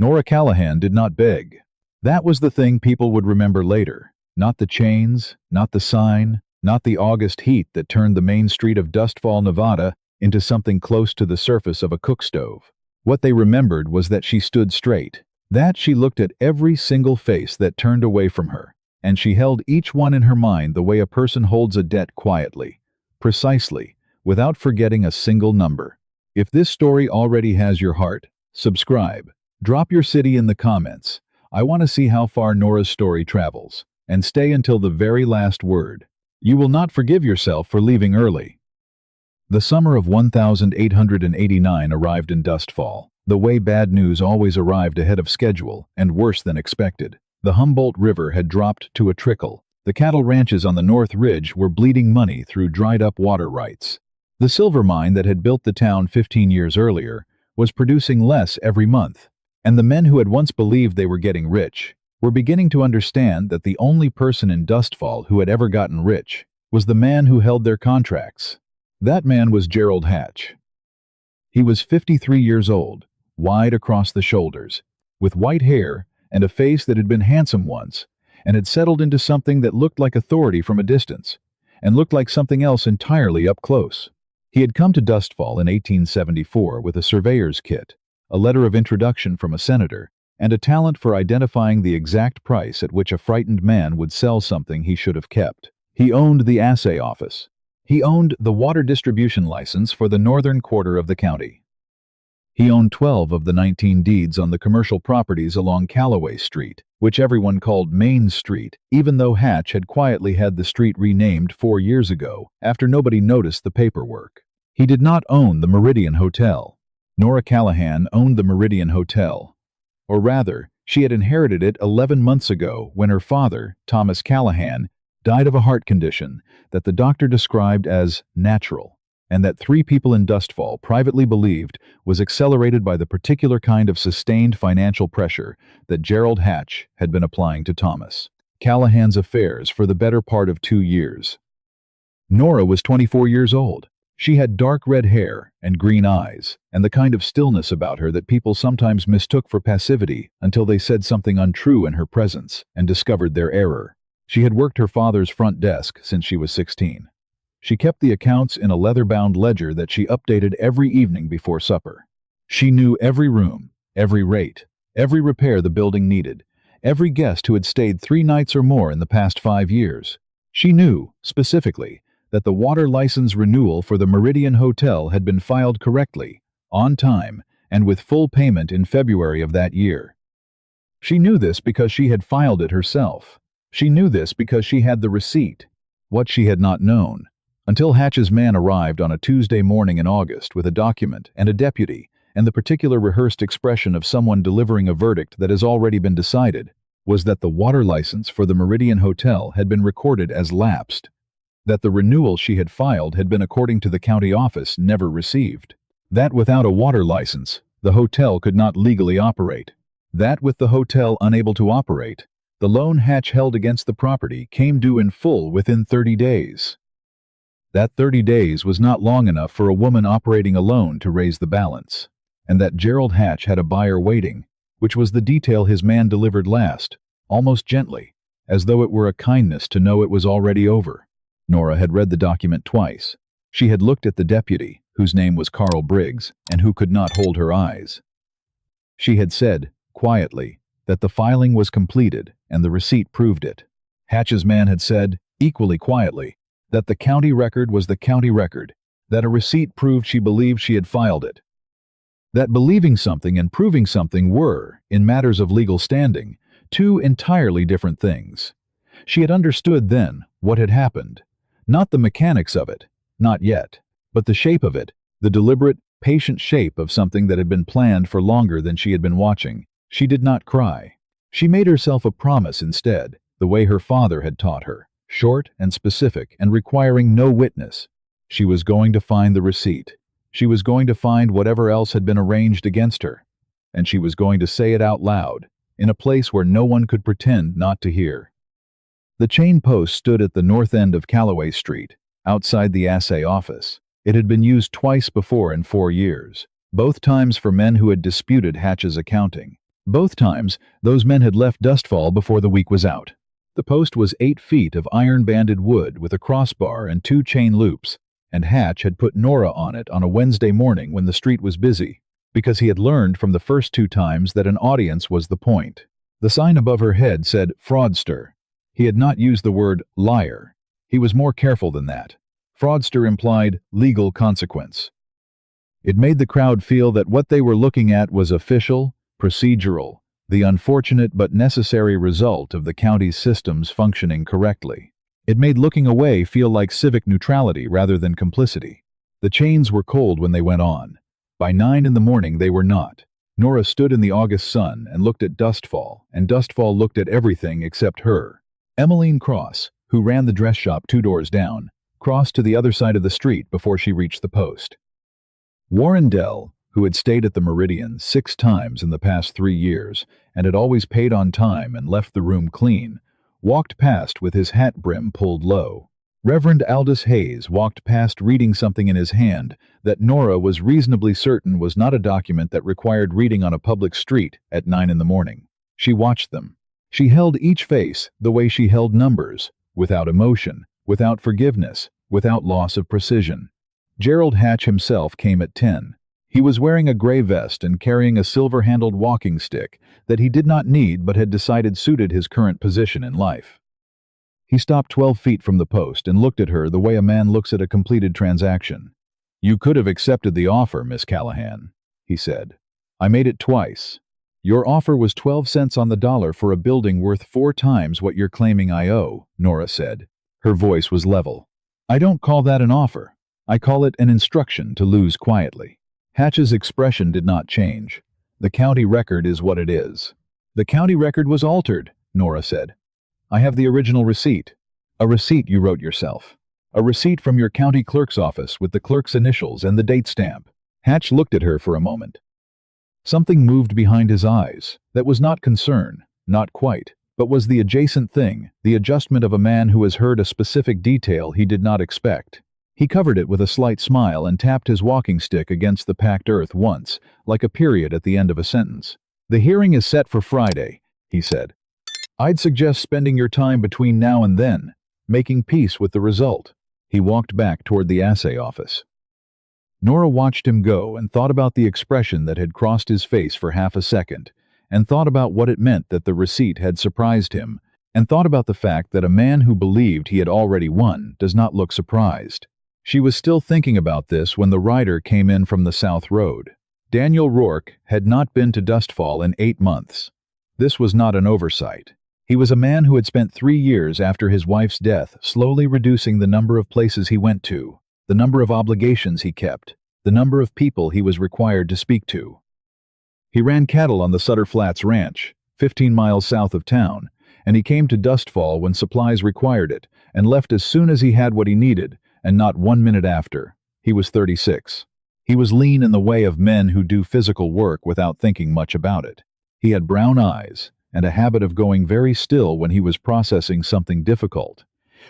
Nora Callahan did not beg. That was the thing people would remember later. Not the chains, not the sign, not the August heat that turned the main street of Dustfall, Nevada, into something close to the surface of a cook stove. What they remembered was that she stood straight, that she looked at every single face that turned away from her, and she held each one in her mind the way a person holds a debt quietly, precisely, without forgetting a single number. If this story already has your heart, subscribe. Drop your city in the comments. I want to see how far Nora's story travels. And stay until the very last word. You will not forgive yourself for leaving early. The summer of 1889 arrived in Dustfall, the way bad news always arrived ahead of schedule, and worse than expected. The Humboldt River had dropped to a trickle. The cattle ranches on the North Ridge were bleeding money through dried-up water rights. The silver mine that had built the town 15 years earlier was producing less every month, and the men who had once believed they were getting rich were beginning to understand that the only person in Dustfall who had ever gotten rich was the man who held their contracts. That man was Gerald Hatch. He was 53 years old, wide across the shoulders, with white hair and a face that had been handsome once, and had settled into something that looked like authority from a distance, and looked like something else entirely up close. He had come to Dustfall in 1874 with a surveyor's kit, a letter of introduction from a senator, and a talent for identifying the exact price at which a frightened man would sell something he should have kept. He owned the assay office. He owned the water distribution license for the northern quarter of the county. He owned 12 of the 19 deeds on the commercial properties along Callaway Street, which everyone called Main Street, even though Hatch had quietly had the street renamed 4 years ago after nobody noticed the paperwork. He did not own the Meridian Hotel. Nora Callahan owned the Meridian Hotel. Or rather, she had inherited it 11 months ago when her father, Thomas Callahan, died of a heart condition that the doctor described as natural, and that 3 people in Dustfall privately believed was accelerated by the particular kind of sustained financial pressure that Gerald Hatch had been applying to Thomas Callahan's affairs for the better part of 2 years. Nora was 24 years old. She had dark red hair and green eyes, and the kind of stillness about her that people sometimes mistook for passivity until they said something untrue in her presence and discovered their error. She had worked her father's front desk since she was 16. She kept the accounts in a leather-bound ledger that she updated every evening before supper. She knew every room, every rate, every repair the building needed, every guest who had stayed 3 nights or more in the past 5 years. She knew, specifically, that the water license renewal for the Meridian Hotel had been filed correctly, on time, and with full payment in February of that year. She knew this because she had filed it herself. She knew this because she had the receipt. What she had not known, until Hatch's man arrived on a Tuesday morning in August with a document and a deputy, and the particular rehearsed expression of someone delivering a verdict that has already been decided, was that the water license for the Meridian Hotel had been recorded as lapsed, that the renewal she had filed had been according to the county office never received, that without a water license, the hotel could not legally operate, that with the hotel unable to operate, the loan Hatch held against the property came due in full within 30 days. That 30 days was not long enough for a woman operating alone to raise the balance, and that Gerald Hatch had a buyer waiting, which was the detail his man delivered last, almost gently, as though it were a kindness to know it was already over. Nora had read the document twice. She had looked at the deputy, whose name was Carl Briggs, and who could not hold her eyes. She had said, quietly, that the filing was completed and the receipt proved it. Hatch's man had said, equally quietly, that the county record was the county record, that a receipt proved she believed she had filed it. That believing something and proving something were, in matters of legal standing, 2 entirely different things. She had understood then what had happened. Not the mechanics of it, not yet, but the shape of it, the deliberate, patient shape of something that had been planned for longer than she had been watching. She did not cry. She made herself a promise instead, the way her father had taught her, short and specific and requiring no witness. She was going to find the receipt. She was going to find whatever else had been arranged against her. And she was going to say it out loud, in a place where no one could pretend not to hear. The chain post stood at the north end of Callaway Street, outside the assay office. It had been used twice before in 4 years, both times for men who had disputed Hatch's accounting. Both times, those men had left Dustfall before the week was out. The post was 8 feet of iron-banded wood with a crossbar and 2 chain loops, and Hatch had put Nora on it on a Wednesday morning when the street was busy, because he had learned from the first 2 times that an audience was the point. The sign above her head said fraudster. He had not used the word liar. He was more careful than that. Fraudster implied legal consequence. It made the crowd feel that what they were looking at was official, procedural, the unfortunate but necessary result of the county's systems functioning correctly. It made looking away feel like civic neutrality rather than complicity. The chains were cold when they went on. By 9 in the morning they were not. Nora stood in the August sun and looked at Dustfall, and Dustfall looked at everything except her. Emmeline Cross, who ran the dress shop 2 doors down, crossed to the other side of the street before she reached the post. Warren Dell, who had stayed at the Meridian 6 times in the past 3 years and had always paid on time and left the room clean, walked past with his hat brim pulled low. Reverend Aldous Hayes walked past reading something in his hand that Nora was reasonably certain was not a document that required reading on a public street at 9 in the morning. She watched them. She held each face the way she held numbers, without emotion, without forgiveness, without loss of precision. Gerald Hatch himself came at 10. He was wearing a gray vest and carrying a silver-handled walking stick that he did not need but had decided suited his current position in life. He stopped 12 feet from the post and looked at her the way a man looks at a completed transaction. "You could have accepted the offer, Miss Callahan," he said. "I made it twice. Your offer was 12 cents on the dollar for a building worth 4 times what you're claiming I owe," Nora said. Her voice was level. "I don't call that an offer. I call it an instruction to lose quietly." Hatch's expression did not change. "The county record is what it is." "The county record was altered," Nora said. "I have the original receipt. A receipt you wrote yourself. A receipt from your county clerk's office with the clerk's initials and the date stamp." Hatch looked at her for a moment. Something moved behind his eyes. That was not concern, not quite, but was the adjacent thing, the adjustment of a man who has heard a specific detail he did not expect. He covered it with a slight smile and tapped his walking stick against the packed earth once, like a period at the end of a sentence. "The hearing is set for Friday," he said. "I'd suggest spending your time between now and then, making peace with the result." He walked back toward the assay office. Nora watched him go and thought about the expression that had crossed his face for half a second, and thought about what it meant that the receipt had surprised him, and thought about the fact that a man who believed he had already won does not look surprised. She was still thinking about this when the rider came in from the South Road. Daniel Rourke had not been to Dustfall in 8 months. This was not an oversight. He was a man who had spent 3 years after his wife's death slowly reducing the number of places he went to, the number of obligations he kept, the number of people he was required to speak to. He ran cattle on the Sutter Flats Ranch, 15 miles south of town, and he came to Dustfall when supplies required it, and left as soon as he had what he needed, and not 1 minute after. He was 36. He was lean in the way of men who do physical work without thinking much about it. He had brown eyes, and a habit of going very still when he was processing something difficult,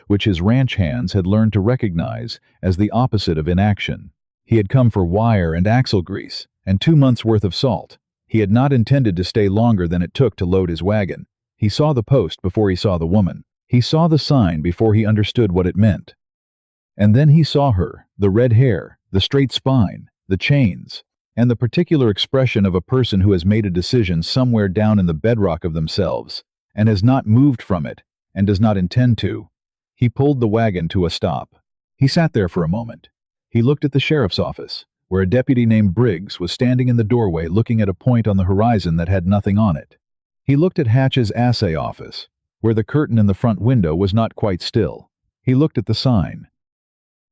which his ranch hands had learned to recognize as the opposite of inaction. He had come for wire and axle grease, and 2 months' worth of salt. He had not intended to stay longer than it took to load his wagon. He saw the post before he saw the woman. He saw the sign before he understood what it meant. And then he saw her, the red hair, the straight spine, the chains, and the particular expression of a person who has made a decision somewhere down in the bedrock of themselves, and has not moved from it, and does not intend to. He pulled the wagon to a stop. He sat there for a moment. He looked at the sheriff's office, where a deputy named Briggs was standing in the doorway looking at a point on the horizon that had nothing on it. He looked at Hatch's assay office, where the curtain in the front window was not quite still. He looked at the sign.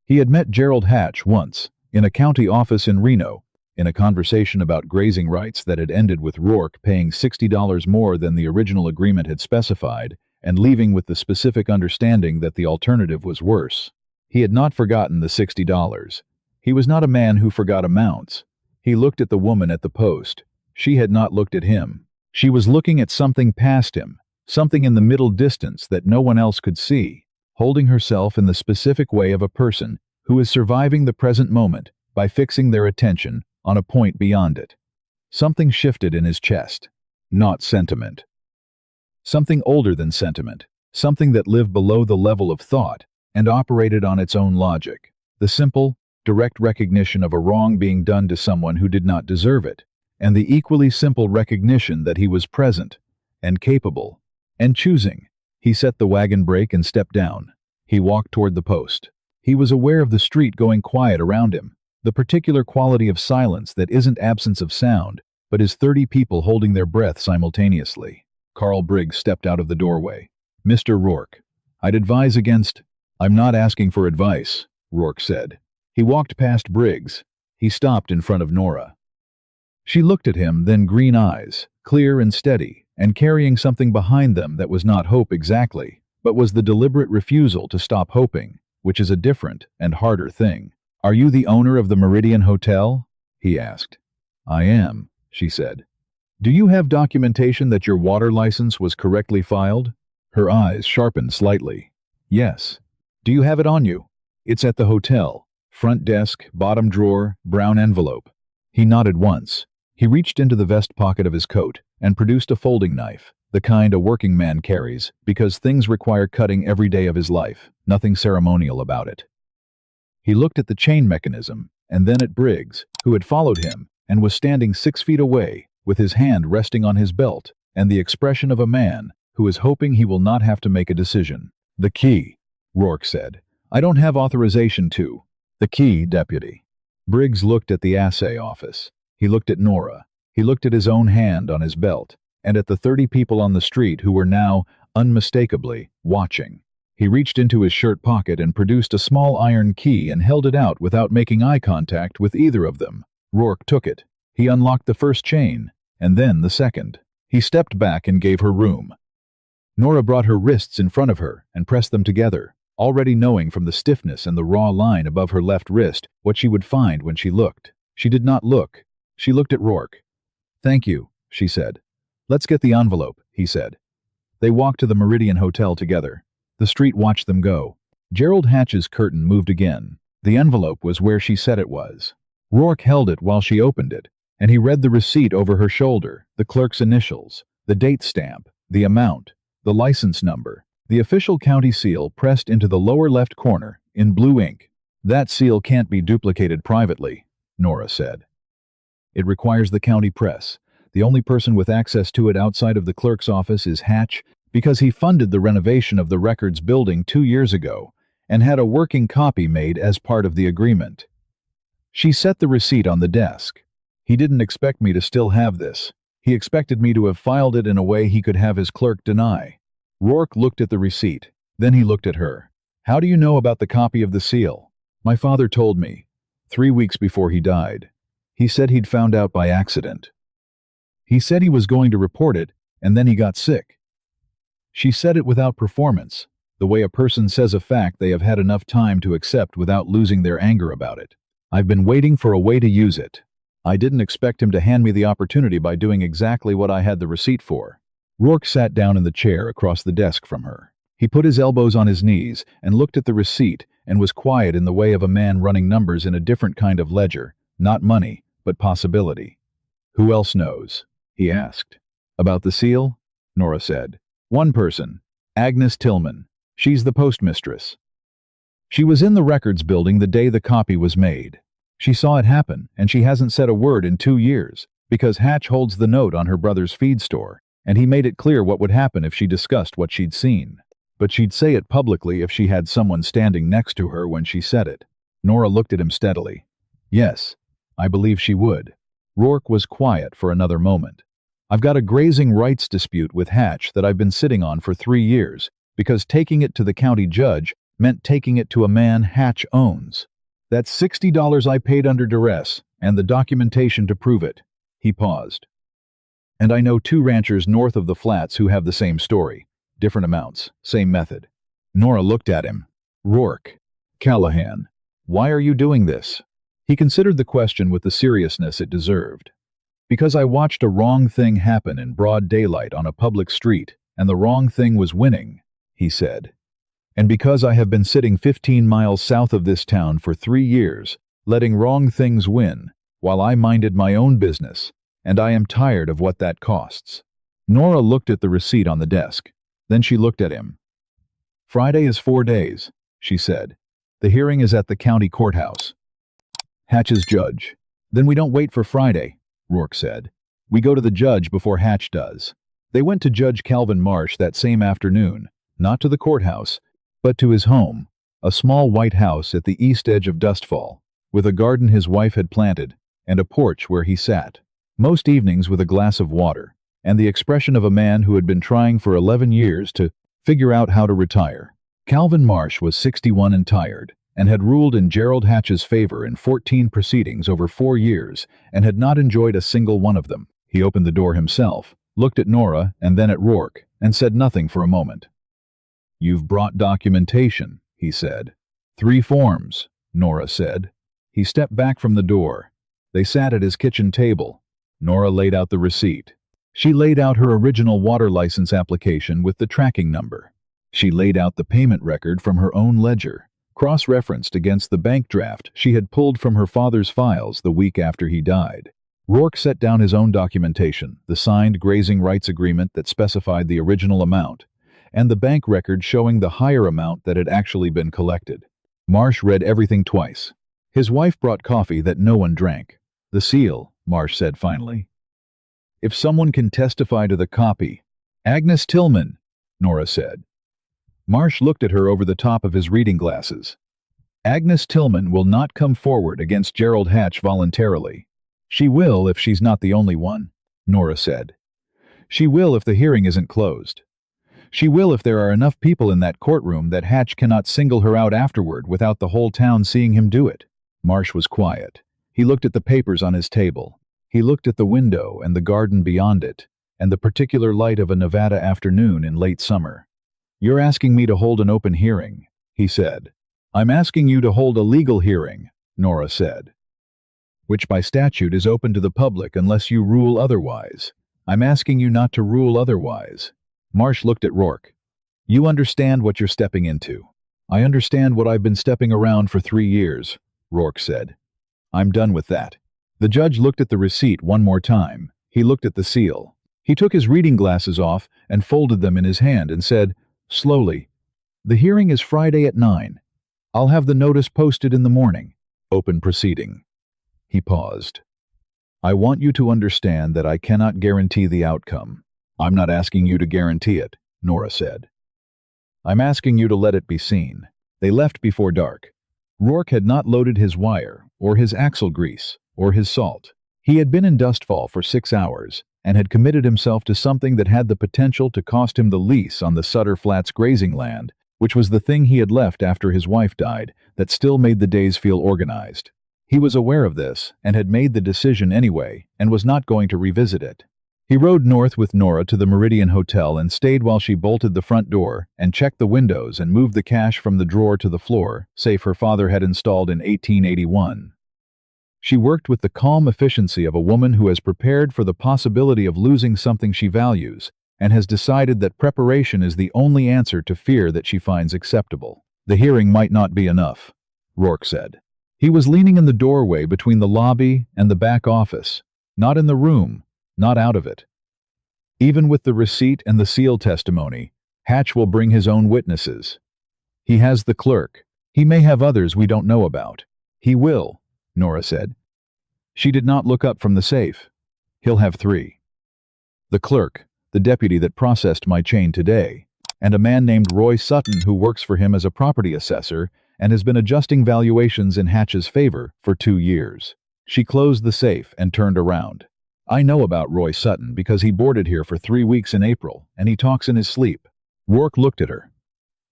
He had met Gerald Hatch once, in a county office in Reno, in a conversation about grazing rights that had ended with Rourke paying $60 more than the original agreement had specified, and leaving with the specific understanding that the alternative was worse. He had not forgotten the $60. He was not a man who forgot amounts. He looked at the woman at the post. She had not looked at him. She was looking at something past him, something in the middle distance that no one else could see, holding herself in the specific way of a person who is surviving the present moment by fixing their attention on a point beyond it. Something shifted in his chest. not sentiment. Something older than sentiment, something that lived below the level of thought and operated on its own logic. The simple, direct recognition of a wrong being done to someone who did not deserve it, and the equally simple recognition that he was present and capable and choosing. He set the wagon brake and stepped down. He walked toward the post. He was aware of the street going quiet around him, the particular quality of silence that isn't absence of sound, but is 30 people holding their breath simultaneously. Carl Briggs stepped out of the doorway. "Mr. Rourke, I'd advise against—" "I'm not asking for advice," Rourke said. He walked past Briggs. He stopped in front of Nora. She looked at him, then green eyes, clear and steady, and carrying something behind them that was not hope exactly, but was the deliberate refusal to stop hoping, which is a different and harder thing. "Are you the owner of the Meridian Hotel?" he asked. "I am," she said. "Do you have documentation that your water license was correctly filed?" Her eyes sharpened slightly. "Yes." "Do you have it on you?" "It's at the hotel. Front desk, bottom drawer, brown envelope." He nodded once. He reached into the vest pocket of his coat and produced a folding knife, the kind a working man carries, because things require cutting every day of his life, nothing ceremonial about it. He looked at the chain mechanism, and then at Briggs, who had followed him and was standing 6 feet away, with his hand resting on his belt, and the expression of a man who is hoping he will not have to make a decision. "The key," Rourke said. "I don't have authorization to—" "The key, deputy." Briggs looked at the assay office. He looked at Nora. He looked at his own hand on his belt, and at the 30 people on the street who were now, unmistakably, watching. He reached into his shirt pocket and produced a small iron key and held it out without making eye contact with either of them. Rourke took it. He unlocked the first chain, and then the second. He stepped back and gave her room. Nora brought her wrists in front of her and pressed them together, already knowing from the stiffness and the raw line above her left wrist what she would find when she looked. She did not look. She looked at Rourke. "Thank you," she said. "Let's get the envelope," he said. They walked to the Meridian Hotel together. The street watched them go. Gerald Hatch's curtain moved again. The envelope was where she said it was. Rourke held it while she opened it, and he read the receipt over her shoulder, the clerk's initials, the date stamp, the amount, the license number, the official county seal pressed into the lower left corner in blue ink. "That seal can't be duplicated privately," Nora said. "It requires the county press. The only person with access to it outside of the clerk's office is Hatch, because he funded the renovation of the records building 2 years ago and had a working copy made as part of the agreement." She set the receipt on the desk. "He didn't expect me to still have this. He expected me to have filed it in a way he could have his clerk deny." Rourke looked at the receipt. Then he looked at her. "How do you know about the copy of the seal?" "My father told me, 3 weeks before he died. He said he'd found out by accident. He said he was going to report it, and then he got sick." She said it without performance, the way a person says a fact they have had enough time to accept without losing their anger about it. "I've been waiting for a way to use it. I didn't expect him to hand me the opportunity by doing exactly what I had the receipt for." Rourke sat down in the chair across the desk from her. He put his elbows on his knees and looked at the receipt and was quiet in the way of a man running numbers in a different kind of ledger, not money, but possibility. "Who else knows?" he asked. "About the seal?" Nora said. "One person, Agnes Tillman. She's the postmistress. She was in the records building the day the copy was made. She saw it happen, and she hasn't said a word in 2 years, because Hatch holds the note on her brother's feed store, and he made it clear what would happen if she discussed what she'd seen. But she'd say it publicly if she had someone standing next to her when she said it." Nora looked at him steadily. "Yes, I believe she would." Rourke was quiet for another moment. "I've got a grazing rights dispute with Hatch that I've been sitting on for 3 years, because taking it to the county judge meant taking it to a man Hatch owns. That's $60 I paid under duress, and the documentation to prove it." He paused. "And I know 2 ranchers north of the flats who have the same story. Different amounts, same method." Nora looked at him. "Rourke Callahan, why are you doing this?" He considered the question with the seriousness it deserved. "Because I watched a wrong thing happen in broad daylight on a public street, and the wrong thing was winning," he said. "And because I have been sitting 15 miles south of this town for 3 years, letting wrong things win, while I minded my own business, and I am tired of what that costs." Nora looked at the receipt on the desk. Then she looked at him. "Friday is 4 days," she said. "The hearing is at the county courthouse." "Hatch is judge." "Then we don't wait for Friday," Rourke said. "We go to the judge before Hatch does." They went to Judge Calvin Marsh that same afternoon, not to the courthouse, but to his home, a small white house at the east edge of Dustfall, with a garden his wife had planted, and a porch where he sat, most evenings with a glass of water, and the expression of a man who had been trying for 11 years to figure out how to retire. Calvin Marsh was 61 and tired, and had ruled in Gerald Hatch's favor in 14 proceedings over 4 years, and had not enjoyed a single one of them. He opened the door himself, looked at Nora and then at Rourke, and said nothing for a moment. "You've brought documentation," he said. "3 forms," Nora said. He stepped back from the door. They sat at his kitchen table. Nora laid out the receipt. She laid out her original water license application with the tracking number. She laid out the payment record from her own ledger, cross-referenced against the bank draft she had pulled from her father's files the week after he died. Rourke set down his own documentation, the signed grazing rights agreement that specified the original amount, and the bank record showing the higher amount that had actually been collected. Marsh read everything twice. His wife brought coffee that no one drank. "The seal," Marsh said finally. "If someone can testify to the copy—" "Agnes Tillman," Nora said. Marsh looked at her over the top of his reading glasses. "Agnes Tillman will not come forward against Gerald Hatch voluntarily. She will if she's not the only one," Nora said. "She will if the hearing isn't closed. She will if there are enough people in that courtroom that Hatch cannot single her out afterward without the whole town seeing him do it." Marsh was quiet. He looked at the papers on his table. He looked at the window and the garden beyond it, and the particular light of a Nevada afternoon in late summer. "You're asking me to hold an open hearing," he said. "I'm asking you to hold a legal hearing," Nora said, "which by statute is open to the public unless you rule otherwise. I'm asking you not to rule otherwise." Marsh looked at Rourke. "You understand what you're stepping into." "I understand what I've been stepping around for 3 years," Rourke said. "I'm done with that." The judge looked at the receipt one more time. He looked at the seal. He took his reading glasses off and folded them in his hand and said, slowly, "The hearing is Friday at 9. I'll have the notice posted in the morning. Open proceeding." He paused. "I want you to understand that I cannot guarantee the outcome." "I'm not asking you to guarantee it," Nora said. "I'm asking you to let it be seen." They left before dark. Rourke had not loaded his wire, or his axle grease, or his salt. He had been in Dustfall for 6 hours, and had committed himself to something that had the potential to cost him the lease on the Sutter Flats grazing land, which was the thing he had left after his wife died, that still made the days feel organized. He was aware of this, and had made the decision anyway, and was not going to revisit it. He rode north with Nora to the Meridian Hotel and stayed while she bolted the front door and checked the windows and moved the cash from the drawer to the floor, safe her father had installed in 1881. She worked with the calm efficiency of a woman who has prepared for the possibility of losing something she values and has decided that preparation is the only answer to fear that she finds acceptable. "The hearing might not be enough," Rourke said. He was leaning in the doorway between the lobby and the back office, not in the room, not out of it. "Even with the receipt and the seal testimony, Hatch will bring his own witnesses. He has the clerk. He may have others we don't know about. He will," Nora said. She did not look up from the safe. "He'll have 3. The clerk, the deputy that processed my chain today, and a man named Roy Sutton who works for him as a property assessor and has been adjusting valuations in Hatch's favor for 2 years. She closed the safe and turned around. "I know about Roy Sutton because he boarded here for 3 weeks in April, and he talks in his sleep." Rourke looked at her.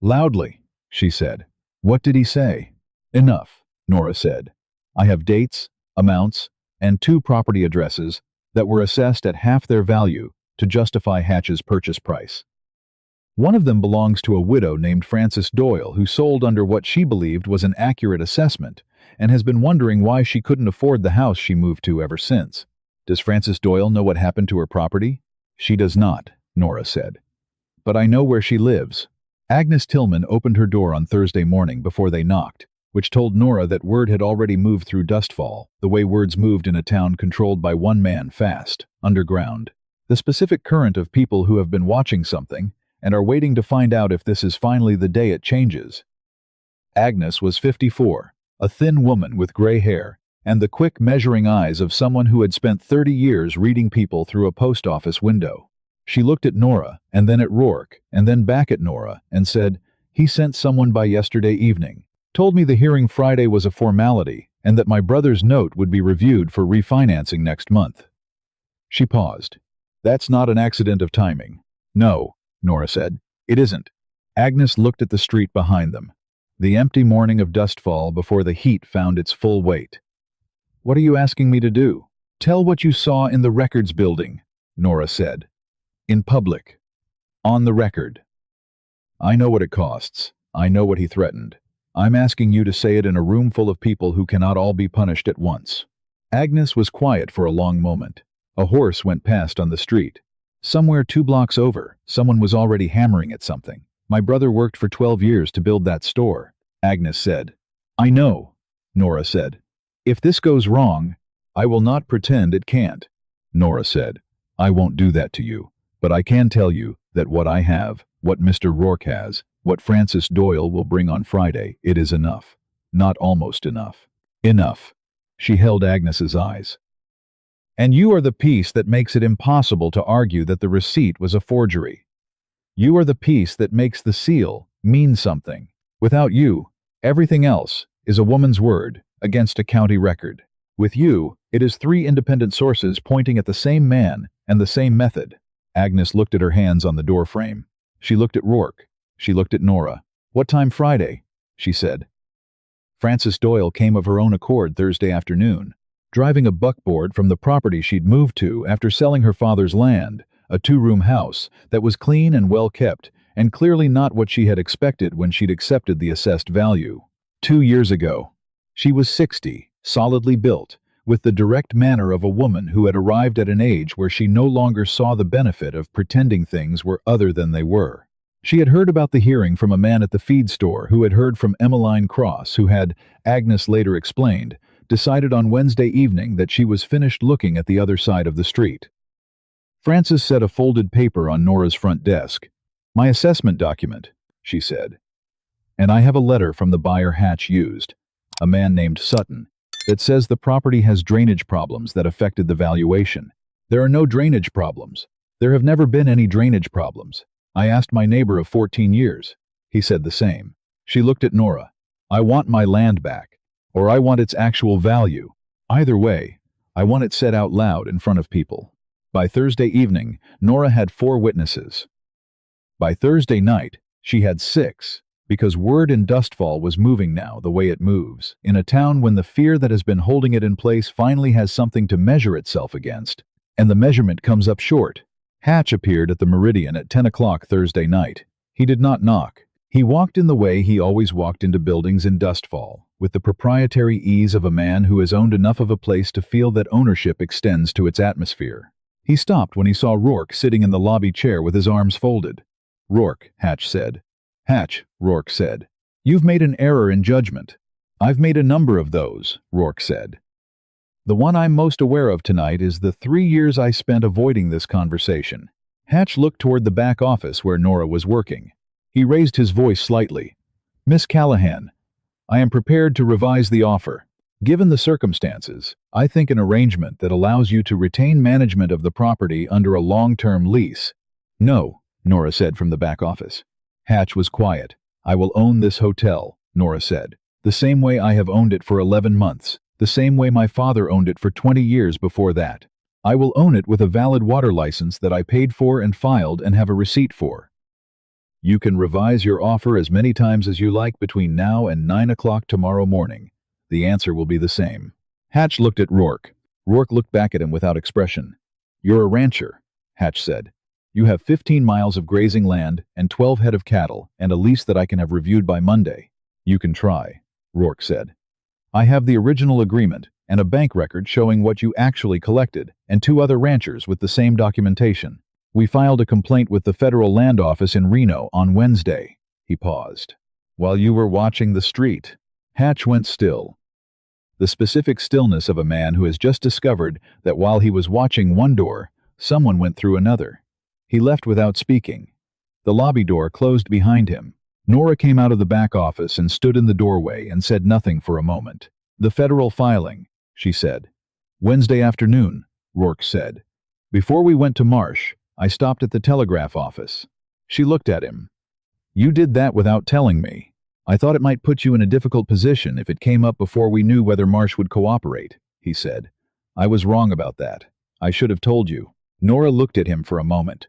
"Loudly," she said. "What did he say?" "Enough," Nora said. "I have dates, amounts, and 2 property addresses that were assessed at half their value to justify Hatch's purchase price. One of them belongs to a widow named Frances Doyle who sold under what she believed was an accurate assessment and has been wondering why she couldn't afford the house she moved to ever since. Does Frances Doyle know what happened to her property?" "She does not," Nora said. "But I know where she lives." Agnes Tillman opened her door on Thursday morning before they knocked, which told Nora that word had already moved through Dustfall, the way words moved in a town controlled by one man fast, underground. The specific current of people who have been watching something and are waiting to find out if this is finally the day it changes. Agnes was 54, a thin woman with gray hair and the quick measuring eyes of someone who had spent 30 years reading people through a post office window. She looked at Nora, and then at Rourke, and then back at Nora, and said, "He sent someone by yesterday evening. Told me the hearing Friday was a formality, and that my brother's note would be reviewed for refinancing next month." She paused. "That's not an accident of timing." "No," Nora said. "It isn't." Agnes looked at the street behind them. The empty morning of Dustfall before the heat found its full weight. "What are you asking me to do?" "Tell what you saw in the records building," Nora said. "In public. On the record." "I know what it costs. I know what he threatened. I'm asking you to say it in a room full of people who cannot all be punished at once." Agnes was quiet for a long moment. A horse went past on the street. Somewhere 2 blocks over, someone was already hammering at something. "My brother worked for 12 years to build that store," Agnes said. "I know," Nora said. "If this goes wrong, I will not pretend it can't," Nora said. "I won't do that to you. But I can tell you that what I have, what Mr. Rourke has, what Francis Doyle will bring on Friday, it is enough. Not almost enough. Enough." She held Agnes's eyes. "And you are the piece that makes it impossible to argue that the receipt was a forgery. You are the piece that makes the seal mean something. Without you, everything else is a woman's word against a county record. With you, it is 3 independent sources pointing at the same man and the same method." Agnes looked at her hands on the doorframe. She looked at Rourke. She looked at Nora. "What time Friday?" she said. Frances Doyle came of her own accord Thursday afternoon, driving a buckboard from the property she'd moved to after selling her father's land, a 2-room house that was clean and well kept, and clearly not what she had expected when she'd accepted the assessed value. 2 years ago. She was 60, solidly built, with the direct manner of a woman who had arrived at an age where she no longer saw the benefit of pretending things were other than they were. She had heard about the hearing from a man at the feed store who had heard from Emmeline Cross, who had, Agnes later explained, decided on Wednesday evening that she was finished looking at the other side of the street. Frances set a folded paper on Nora's front desk. "My assessment document," she said. "And I have a letter from the buyer Hatch used, a man named Sutton, that says the property has drainage problems that affected the valuation. There are no drainage problems. There have never been any drainage problems. I asked my neighbor of 14 years. He said the same." She looked at Nora. "I want my land back, or I want its actual value. Either way, I want it said out loud in front of people." By Thursday evening, Nora had 4 witnesses. By Thursday night, she had 6. Because word in Dustfall was moving now the way it moves, in a town when the fear that has been holding it in place finally has something to measure itself against, and the measurement comes up short. Hatch appeared at the Meridian at 10 o'clock Thursday night. He did not knock. He walked in the way he always walked into buildings in Dustfall, with the proprietary ease of a man who has owned enough of a place to feel that ownership extends to its atmosphere. He stopped when he saw Rourke sitting in the lobby chair with his arms folded. "Rourke," Hatch said. "Hatch," Rourke said. "You've made an error in judgment." "I've made a number of those," Rourke said. "The one I'm most aware of tonight is the 3 years I spent avoiding this conversation." Hatch looked toward the back office where Nora was working. He raised his voice slightly. "Miss Callahan, I am prepared to revise the offer. Given the circumstances, I think an arrangement that allows you to retain management of the property under a long-term lease." "No," Nora said from the back office. Hatch was quiet. "I will own this hotel," Nora said, "the same way I have owned it for 11 months, the same way my father owned it for 20 years before that. I will own it with a valid water license that I paid for and filed and have a receipt for. You can revise your offer as many times as you like between now and 9 o'clock tomorrow morning. The answer will be the same." Hatch looked at Rourke. Rourke looked back at him without expression. "You're a rancher," Hatch said. "You have 15 miles of grazing land and 12 head of cattle and a lease that I can have reviewed by Monday." "You can try," Rourke said. "I have the original agreement and a bank record showing what you actually collected, and 2 other ranchers with the same documentation. We filed a complaint with the Federal Land Office in Reno on Wednesday." He paused. "While you were watching the street." Hatch went still. The specific stillness of a man who has just discovered that while he was watching one door, someone went through another. He left without speaking. The lobby door closed behind him. Nora came out of the back office and stood in the doorway and said nothing for a moment. "The federal filing," she said. "Wednesday afternoon," Rourke said. "Before we went to Marsh, I stopped at the telegraph office." She looked at him. "You did that without telling me. I thought it might put you in a difficult position if it came up before we knew whether Marsh would cooperate," he said. "I was wrong about that. I should have told you." Nora looked at him for a moment.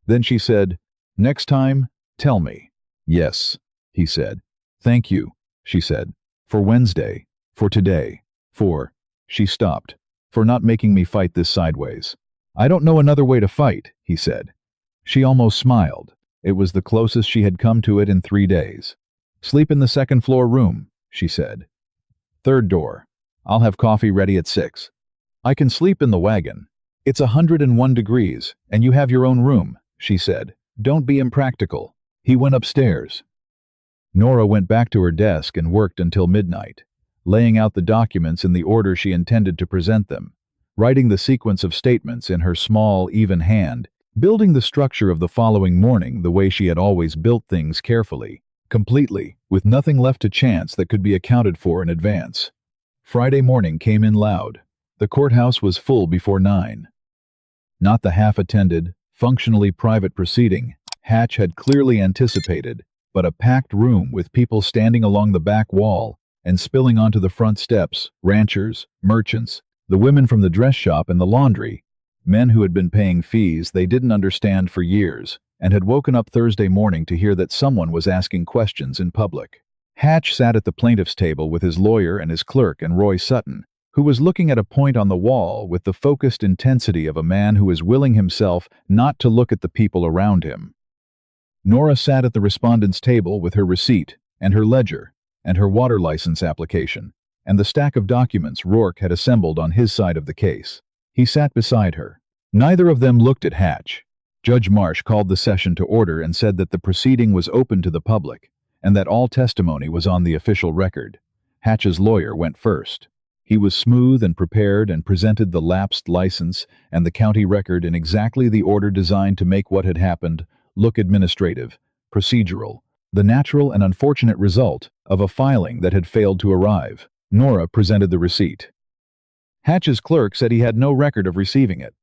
Then she said, "Next time, tell me." "Yes," he said. "Thank you," she said. "For Wednesday. For today. For—" She stopped. "For not making me fight this sideways." "I don't know another way to fight," he said. She almost smiled. It was the closest she had come to it in 3 days. "Sleep in the second-floor room," she said. "Third door. I'll have coffee ready at 6. "I can sleep in the wagon. It's 101 degrees, and you have your own room," she said. "Don't be impractical." He went upstairs. Nora went back to her desk and worked until midnight, laying out the documents in the order she intended to present them, writing the sequence of statements in her small, even hand, building the structure of the following morning the way she had always built things, carefully, completely, with nothing left to chance that could be accounted for in advance. Friday morning came in loud. The courthouse was full before 9. Not the half-attended, functionally private proceeding Hatch had clearly anticipated, but a packed room with people standing along the back wall and spilling onto the front steps, ranchers, merchants, the women from the dress shop and the laundry, men who had been paying fees they didn't understand for years and had woken up Thursday morning to hear that someone was asking questions in public. Hatch sat at the plaintiff's table with his lawyer and his clerk and Roy Sutton, who was looking at a point on the wall with the focused intensity of a man who is willing himself not to look at the people around him. Nora sat at the respondent's table with her receipt and her ledger and her water license application and the stack of documents Rourke had assembled on his side of the case. He sat beside her. Neither of them looked at Hatch. Judge Marsh called the session to order and said that the proceeding was open to the public and that all testimony was on the official record. Hatch's lawyer went first. He was smooth and prepared and presented the lapsed license and the county record in exactly the order designed to make what had happened look administrative, procedural, the natural and unfortunate result of a filing that had failed to arrive. Nora presented the receipt. Hatch's clerk said he had no record of receiving it.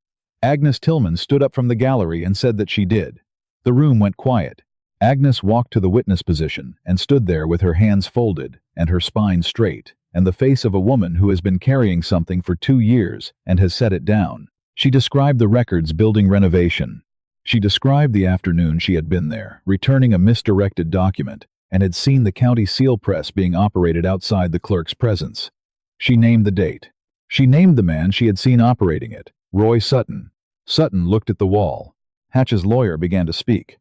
Agnes Tillman stood up from the gallery and said that she did. The room went quiet. Agnes walked to the witness position and stood there with her hands folded and her spine straight, and the face of a woman who has been carrying something for 2 years and has set it down. She described the record's building renovation. She described the afternoon she had been there, returning a misdirected document, and had seen the county seal press being operated outside the clerk's presence. She named the date. She named the man she had seen operating it, Roy Sutton. Sutton looked at the wall. Hatch's lawyer began to speak.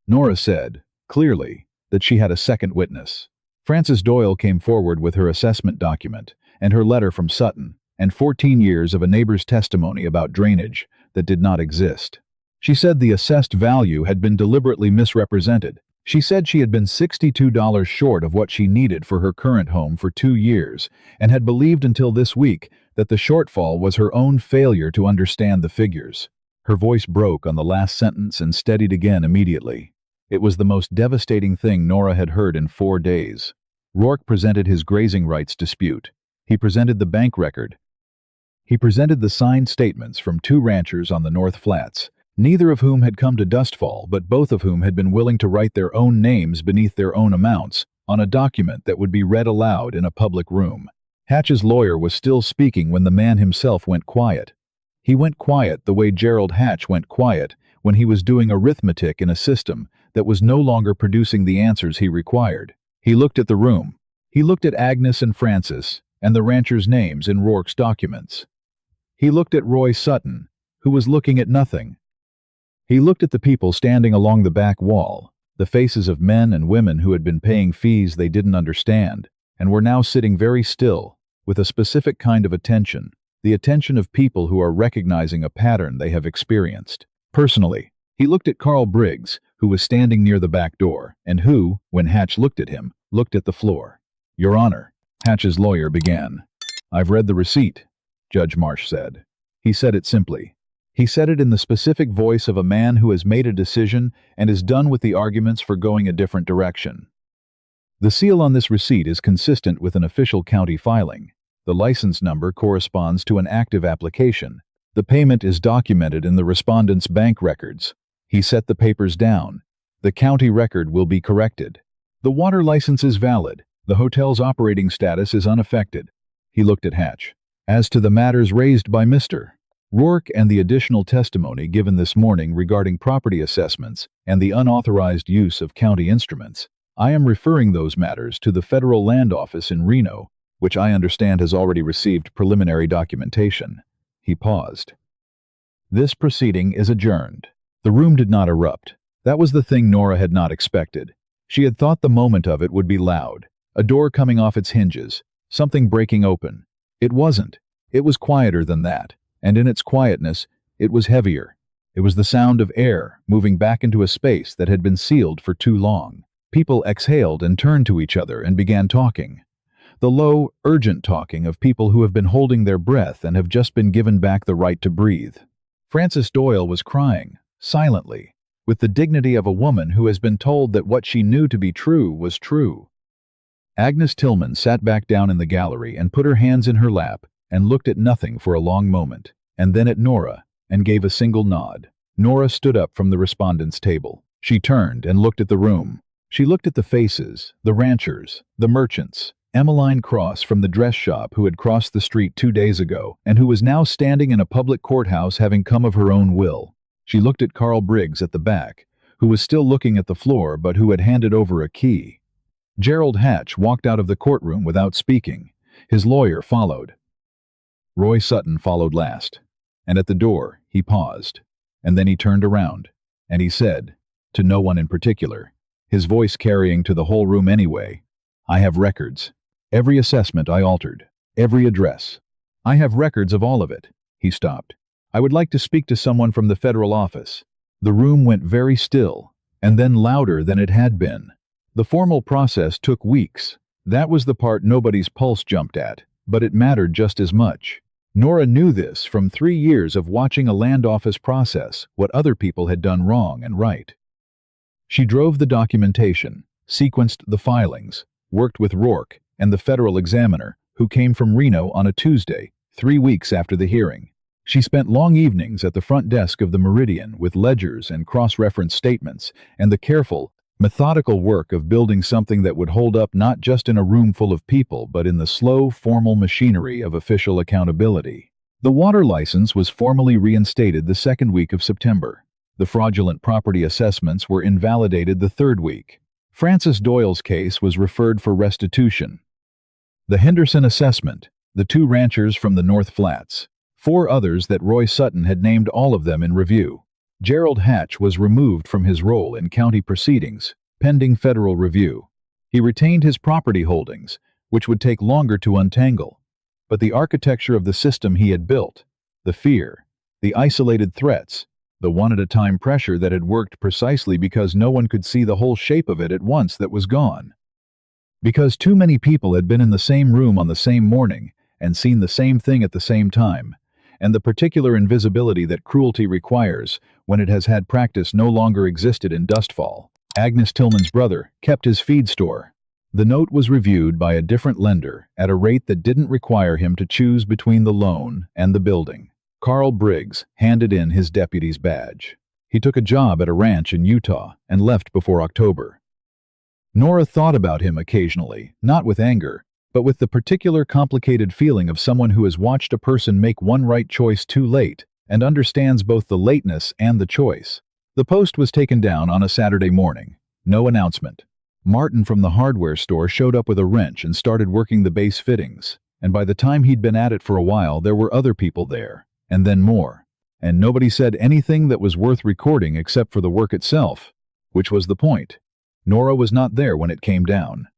Nora said, clearly, that she had a second witness. Frances Doyle came forward with her assessment document and her letter from Sutton, and 14 years of a neighbor's testimony about drainage that did not exist. She said the assessed value had been deliberately misrepresented. She said she had been $62 short of what she needed for her current home for 2 years and had believed until this week that the shortfall was her own failure to understand the figures. Her voice broke on the last sentence and steadied again immediately. It was the most devastating thing Nora had heard in 4 days. Rourke presented his grazing rights dispute. He presented the bank record. He presented the signed statements from 2 ranchers on the North Flats, neither of whom had come to Dustfall, but both of whom had been willing to write their own names beneath their own amounts on a document that would be read aloud in a public room. Hatch's lawyer was still speaking when the man himself went quiet. He went quiet the way Gerald Hatch went quiet when he was doing arithmetic in a system that was no longer producing the answers he required. He looked at the room. He looked at Agnes and Frances and the ranchers' names in Rourke's documents. He looked at Roy Sutton, who was looking at nothing. He looked at the people standing along the back wall, the faces of men and women who had been paying fees they didn't understand and were now sitting very still, with a specific kind of attention, the attention of people who are recognizing a pattern they have experienced. Personally, he looked at Carl Briggs, who was standing near the back door, and who, when Hatch looked at him, looked at the floor. "Your Honor," Hatch's lawyer began. "I've read the receipt," Judge Marsh said. He said it simply. He said it in the specific voice of a man who has made a decision and is done with the arguments for going a different direction. The seal on this receipt is consistent with an official county filing. The license number corresponds to an active application. The payment is documented in the respondent's bank records. He set the papers down. The county record will be corrected. The water license is valid. The hotel's operating status is unaffected. He looked at Hatch. As to the matters raised by Mr. Rourke and the additional testimony given this morning regarding property assessments and the unauthorized use of county instruments, I am referring those matters to the Federal Land Office in Reno, which I understand has already received preliminary documentation. He paused. This proceeding is adjourned. The room did not erupt. That was the thing Nora had not expected. She had thought the moment of it would be loud, a door coming off its hinges, something breaking open. It wasn't. It was quieter than that, and in its quietness, it was heavier. It was the sound of air moving back into a space that had been sealed for too long. People exhaled and turned to each other and began talking. The low, urgent talking of people who have been holding their breath and have just been given back the right to breathe. Frances Doyle was crying, silently, with the dignity of a woman who has been told that what she knew to be true was true. Agnes Tillman sat back down in the gallery and put her hands in her lap and looked at nothing for a long moment, and then at Nora, and gave a single nod. Nora stood up from the respondent's table. She turned and looked at the room. She looked at the faces, the ranchers, the merchants, Emmeline Cross from the dress shop who had crossed the street 2 days ago and who was now standing in a public courthouse having come of her own will. She looked at Carl Briggs at the back, who was still looking at the floor but who had handed over a key. Gerald Hatch walked out of the courtroom without speaking. His lawyer followed. Roy Sutton followed last, and at the door he paused, and then he turned around, and he said, to no one in particular, his voice carrying to the whole room anyway, I have records. Every assessment I altered. Every address. I have records of all of it. He stopped. I would like to speak to someone from the federal office. The room went very still, and then louder than it had been. The formal process took weeks. That was the part nobody's pulse jumped at, but it mattered just as much. Nora knew this from 3 years of watching a land office process what other people had done wrong and right. She drove the documentation, sequenced the filings, worked with Rourke and the federal examiner, who came from Reno on a Tuesday, 3 weeks after the hearing. She spent long evenings at the front desk of the Meridian with ledgers and cross-reference statements and the careful, methodical work of building something that would hold up not just in a room full of people but in the slow, formal machinery of official accountability. The water license was formally reinstated the 2nd week of September. The fraudulent property assessments were invalidated the 3rd week. Frances Doyle's case was referred for restitution. The Henderson assessment, the 2 ranchers from the North Flats, 4 others that Roy Sutton had named, all of them in review. Gerald Hatch was removed from his role in county proceedings, pending federal review. He retained his property holdings, which would take longer to untangle. But the architecture of the system he had built, the fear, the isolated threats, the one-at-a-time pressure that had worked precisely because no one could see the whole shape of it at once, that was gone. Because too many people had been in the same room on the same morning and seen the same thing at the same time, and the particular invisibility that cruelty requires when it has had practice no longer existed in Dustfall. Agnes Tillman's brother kept his feed store. The note was reviewed by a different lender at a rate that didn't require him to choose between the loan and the building. Carl Briggs handed in his deputy's badge. He took a job at a ranch in Utah and left before October. Nora thought about him occasionally, not with anger, but with the particular complicated feeling of someone who has watched a person make one right choice too late and understands both the lateness and the choice. The post was taken down on a Saturday morning. No announcement. Martin from the hardware store showed up with a wrench and started working the base fittings, and by the time he'd been at it for a while there were other people there, and then more. And nobody said anything that was worth recording except for the work itself, which was the point. Nora was not there when it came down.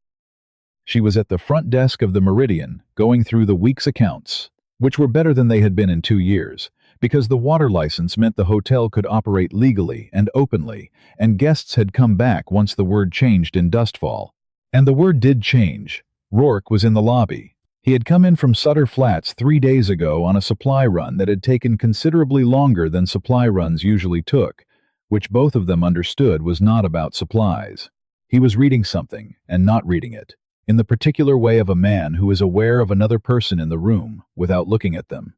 She was at the front desk of the Meridian, going through the week's accounts, which were better than they had been in 2 years, because the water license meant the hotel could operate legally and openly, and guests had come back once the word changed in Dustfall. And the word did change. Rourke was in the lobby. He had come in from Sutter Flats 3 days ago on a supply run that had taken considerably longer than supply runs usually took, which both of them understood was not about supplies. He was reading something, and not reading it, in the particular way of a man who is aware of another person in the room, without looking at them.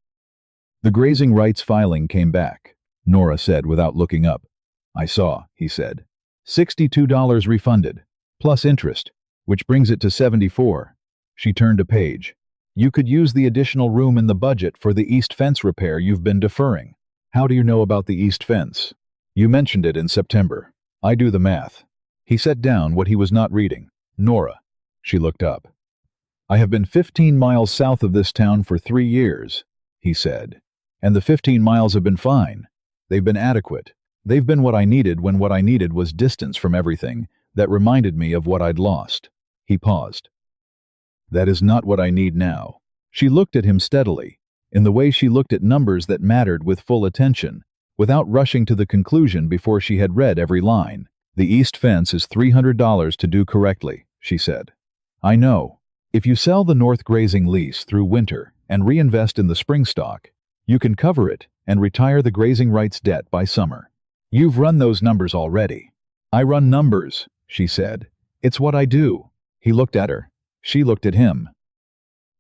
The grazing rights filing came back, Nora said without looking up. I saw, he said. $62 refunded, plus interest, which brings it to $74. She turned a page. You could use the additional room in the budget for the east fence repair you've been deferring. How do you know about the east fence? You mentioned it in September. I do the math. He set down what he was not reading. Nora. She looked up. I have been 15 miles south of this town for 3 years, he said. And the 15 miles have been fine. They've been adequate. They've been what I needed when what I needed was distance from everything that reminded me of what I'd lost. He paused. That is not what I need now. She looked at him steadily, in the way she looked at numbers that mattered with full attention, without rushing to the conclusion before she had read every line. The east fence is $300 to do correctly, she said. I know. If you sell the north grazing lease through winter and reinvest in the spring stock, you can cover it and retire the grazing rights debt by summer. You've run those numbers already. I run numbers, she said. It's what I do. He looked at her. She looked at him.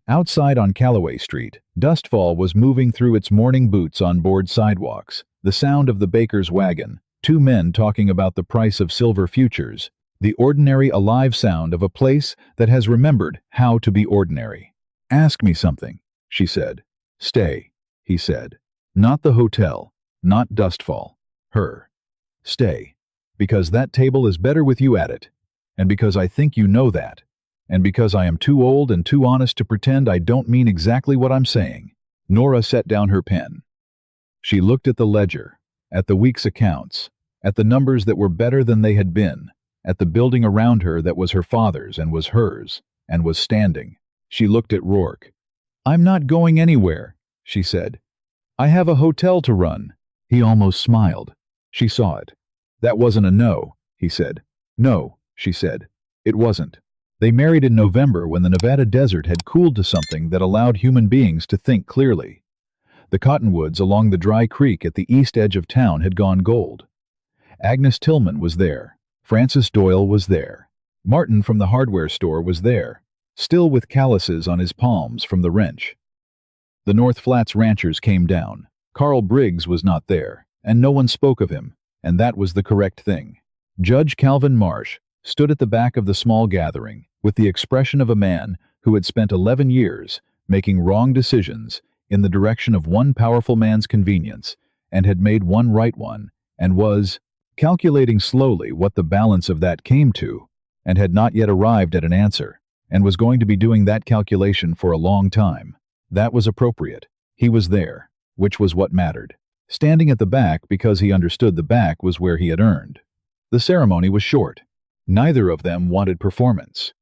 Outside on Callaway Street, Dustfall was moving through its morning boots on board sidewalks, the sound of the baker's wagon, 2 men talking about the price of silver futures, the ordinary alive sound of a place that has remembered how to be ordinary. Ask me something, she said. Stay, he said. Not the hotel, not Dustfall. Her. Stay. Because that table is better with you at it, and because I think you know that. And because I am too old and too honest to pretend I don't mean exactly what I'm saying. Nora set down her pen. She looked at the ledger, at the week's accounts, at the numbers that were better than they had been, at the building around her that was her father's and was hers, and was standing. She looked at Rourke. I'm not going anywhere, she said. I have a hotel to run. He almost smiled. She saw it. That wasn't a no, he said. No, she said. It wasn't. They married in November when the Nevada desert had cooled to something that allowed human beings to think clearly. The cottonwoods along the dry creek at the east edge of town had gone gold. Agnes Tillman was there. Francis Doyle was there. Martin from the hardware store was there, still with calluses on his palms from the wrench. The North Flats ranchers came down. Carl Briggs was not there, and no one spoke of him, and that was the correct thing. Judge Calvin Marsh stood at the back of the small gathering with the expression of a man who had spent 11 years making wrong decisions in the direction of one powerful man's convenience and had made one right one and was calculating slowly what the balance of that came to and had not yet arrived at an answer and was going to be doing that calculation for a long time. That was appropriate. He was there, which was what mattered. Standing at the back because he understood the back was where he had earned. The ceremony was short. Neither of them wanted performance.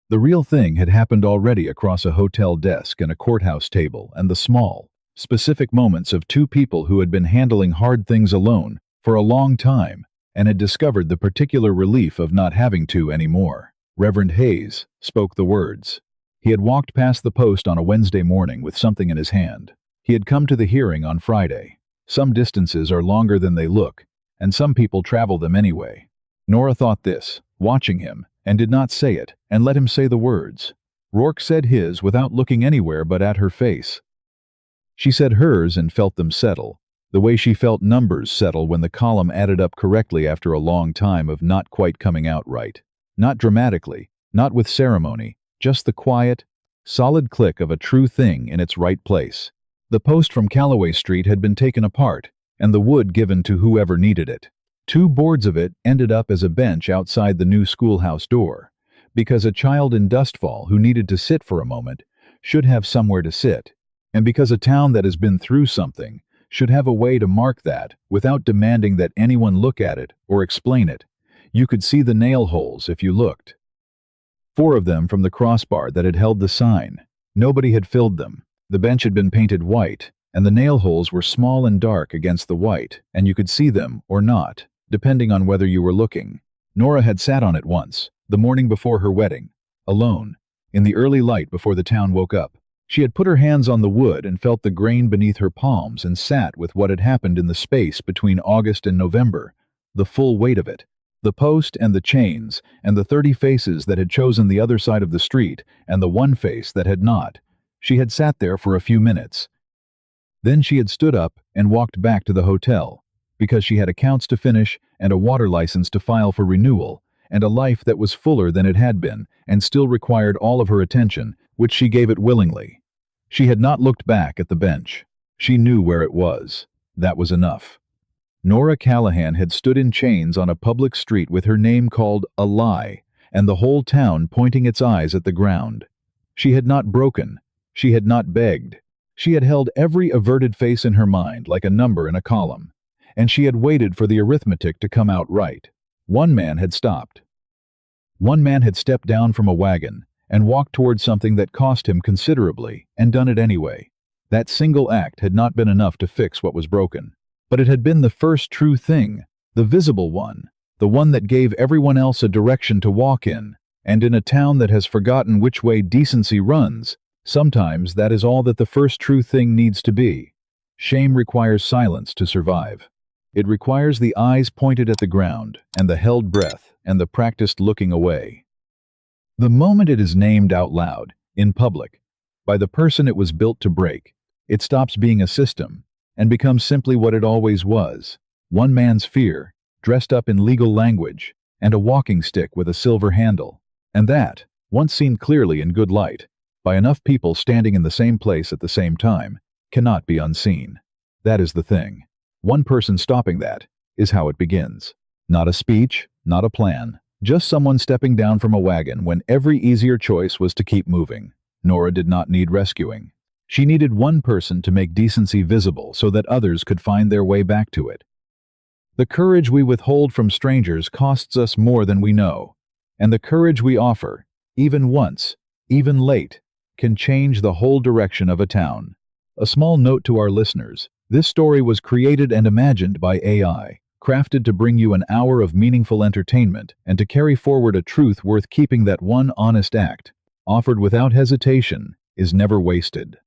The real thing had happened already across a hotel desk and a courthouse table and the small, specific moments of 2 people who had been handling hard things alone for a long time and had discovered the particular relief of not having to anymore. Reverend Hayes spoke the words. He had walked past the post on a Wednesday morning with something in his hand. He had come to the hearing on Friday. Some distances are longer than they look, and some people travel them anyway. Nora thought this, watching him, and did not say it, and let him say the words. Rourke said his without looking anywhere but at her face. She said hers and felt them settle, the way she felt numbers settle when the column added up correctly after a long time of not quite coming out right. Not dramatically, not with ceremony, just the quiet, solid click of a true thing in its right place. The post from Callaway Street had been taken apart, and the wood given to whoever needed it. 2 boards of it ended up as a bench outside the new schoolhouse door, because a child in Dustfall who needed to sit for a moment should have somewhere to sit, and because a town that has been through something should have a way to mark that without demanding that anyone look at it or explain it. You could see the nail holes if you looked. 4 of them from the crossbar that had held the sign. Nobody had filled them. The bench had been painted white, and the nail holes were small and dark against the white, and you could see them or not, depending on whether you were looking. Nora had sat on it once, the morning before her wedding, alone, in the early light before the town woke up. She had put her hands on the wood and felt the grain beneath her palms and sat with what had happened in the space between August and November, the full weight of it. The post and the chains, and the 30 faces that had chosen the other side of the street, and the one face that had not. She had sat there for a few minutes. Then she had stood up and walked back to the hotel, because she had accounts to finish and a water license to file for renewal, and a life that was fuller than it had been, and still required all of her attention, which she gave it willingly. She had not looked back at the bench. She knew where it was. That was enough. Nora Callahan had stood in chains on a public street with her name called a lie, and the whole town pointing its eyes at the ground. She had not broken. She had not begged. She had held every averted face in her mind like a number in a column, and she had waited for the arithmetic to come out right. One man had stopped. One man had stepped down from a wagon and walked towards something that cost him considerably, and done it anyway. That single act had not been enough to fix what was broken, but it had been the first true thing, the visible one, the one that gave everyone else a direction to walk in, and in a town that has forgotten which way decency runs, sometimes that is all that the first true thing needs to be. Shame requires silence to survive. It requires the eyes pointed at the ground, and the held breath, and the practiced looking away. The moment it is named out loud, in public, by the person it was built to break, it stops being a system, and becomes simply what it always was, one man's fear, dressed up in legal language, and a walking stick with a silver handle. And that, once seen clearly in good light, by enough people standing in the same place at the same time, cannot be unseen. That is the thing. One person stopping that is how it begins. Not a speech, not a plan, just someone stepping down from a wagon when every easier choice was to keep moving. Nora did not need rescuing. She needed one person to make decency visible so that others could find their way back to it. The courage we withhold from strangers costs us more than we know, and the courage we offer, even once, even late, can change the whole direction of a town. A small note to our listeners: this story was created and imagined by AI, crafted to bring you an hour of meaningful entertainment and to carry forward a truth worth keeping. That one honest act, offered without hesitation, is never wasted.